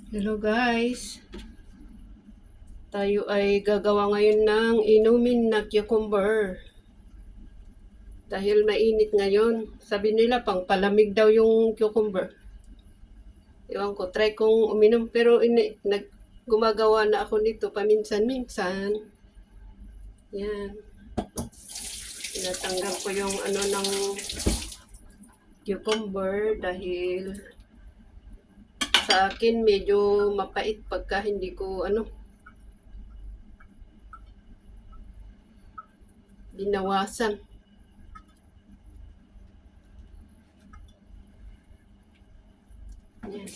Hello guys, tayo ay gagawa ngayon ng inumin na cucumber. Dahil mainit ngayon, sabi nila pang palamig daw yung cucumber. Ewan ko, try kong uminom pero gumagawa na ako nito paminsan-minsan. Yan, tinatanggal ko yung ano ng cucumber dahil sa akin medyo mapait pagka hindi ko binawasan. Yan.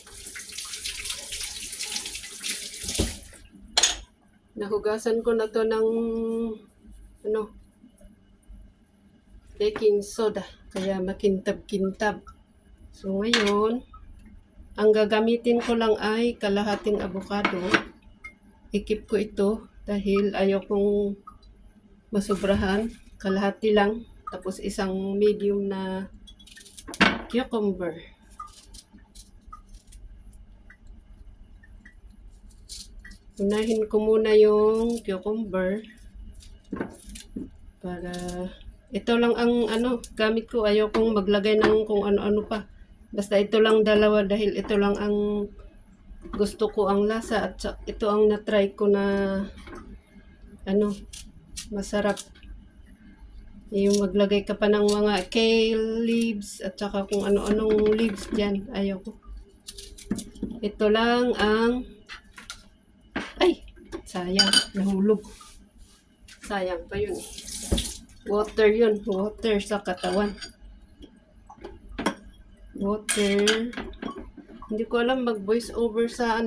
Nahugasan ko na to ng baking soda, kaya makintab-kintab. So ngayon, ang gagamitin ko lang ay kalahating avocado. Ikip ko ito dahil ayaw kong masubrahan. Kalahati lang, tapos isang medium na cucumber. Unahin ko muna yung cucumber para ito lang ang gamit ko. Ayaw kong maglagay ng kung ano-ano pa. Basta ito lang dalawa dahil ito lang ang gusto ko ang lasa at ito ang na-try ko na masarap. Yung maglagay ka pa ng mga kale leaves at saka kung ano-anong leaves dyan. Ayaw ko. Ito lang ang sayang, nahulog. Sayang pa yun. Water yun. Water sa katawan. Water. Hindi ko alam mag-voice over sa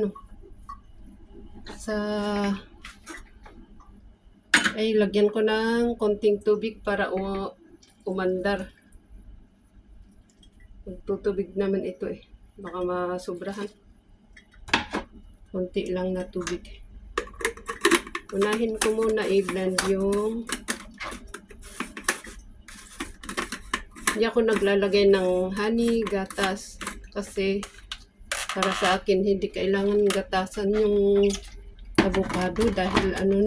lagyan ko ng konting tubig para umandar. Magtutubig naman ito baka masobrahan. Konti lang na tubig. Unahin ko muna i-blend yung hindi ako naglalagay ng honey, gatas kasi para sa akin hindi kailangan gatasan yung avocado dahil ang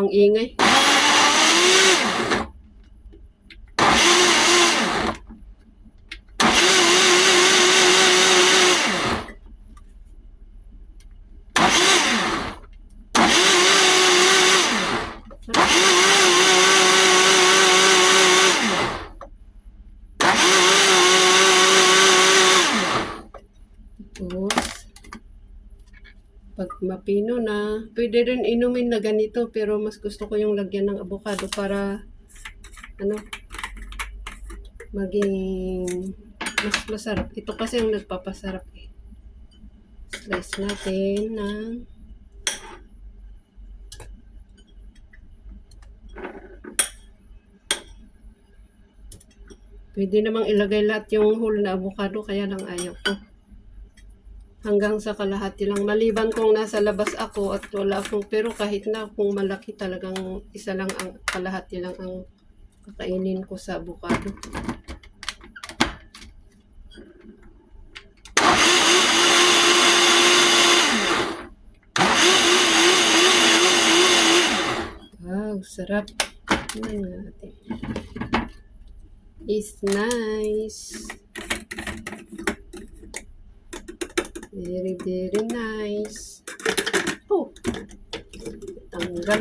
ingay. Pag mapino na, pwede rin inumin na ganito pero mas gusto ko yung lagyan ng avocado para maging mas masarap. Ito kasi yung nagpapasarap Slice natin ng pwede namang ilagay lahat yung whole na avocado kaya lang ayaw ko. Hanggang sa kalahati lang. Maliban kung nasa labas ako at wala akong, pero kahit na kung malaki talagang isa lang ang kalahati lang ang kakainin ko sa avocado. Wow, sarap. Tingnan natin. It's nice. Very, very nice. Oh, tanggal.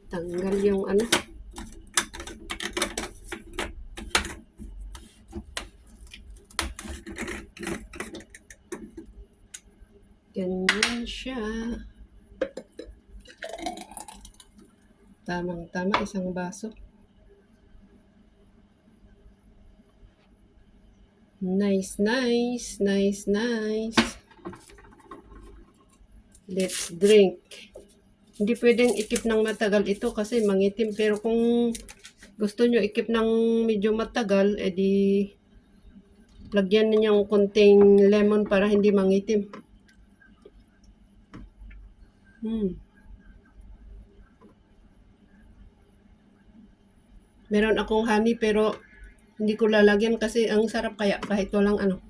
Tanggal yung ganyan siya. Tamang-tama, isang baso. Nice, nice, nice, nice. Let's drink. Hindi pwedeng ikip ng matagal ito kasi mangitim. Pero kung gusto nyo ikip ng medyo matagal, edi lagyan ninyong konting lemon para hindi mangitim. Meron akong honey pero hindi ko lalagyan kasi ang sarap kaya kahit walang ano.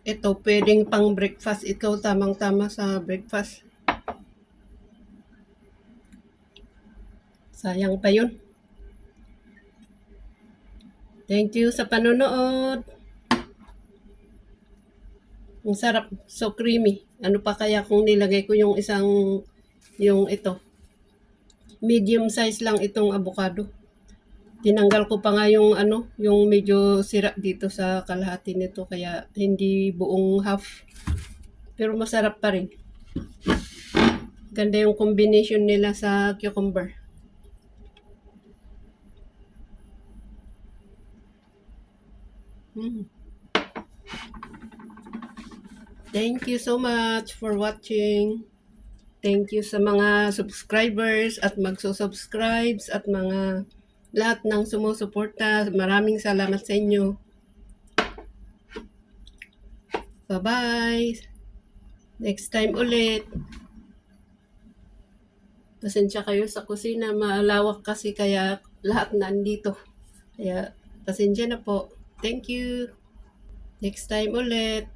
Ito, pwedeng pang breakfast. Ito, tamang-tama sa breakfast. Sayang pa yun. Thank you sa panonood. Ang sarap. So creamy. Ano pa kaya kung nilagay ko yung yung ito. Medium size lang itong avocado. Tinanggal ko pa nga yung yung medyo sira dito sa kalahati nito kaya hindi buong half. Pero masarap pa rin. Ganda yung combination nila sa cucumber. Mm. Thank you so much for watching. Thank you sa mga subscribers at magsusubscribes at mga lahat ng sumusuporta. Maraming salamat sa inyo. Bye-bye. Next time ulit. Pasensya kayo sa kusina. Malawak kasi kaya lahat nandito. Kaya pasensya na po. Thank you. Next time ulit.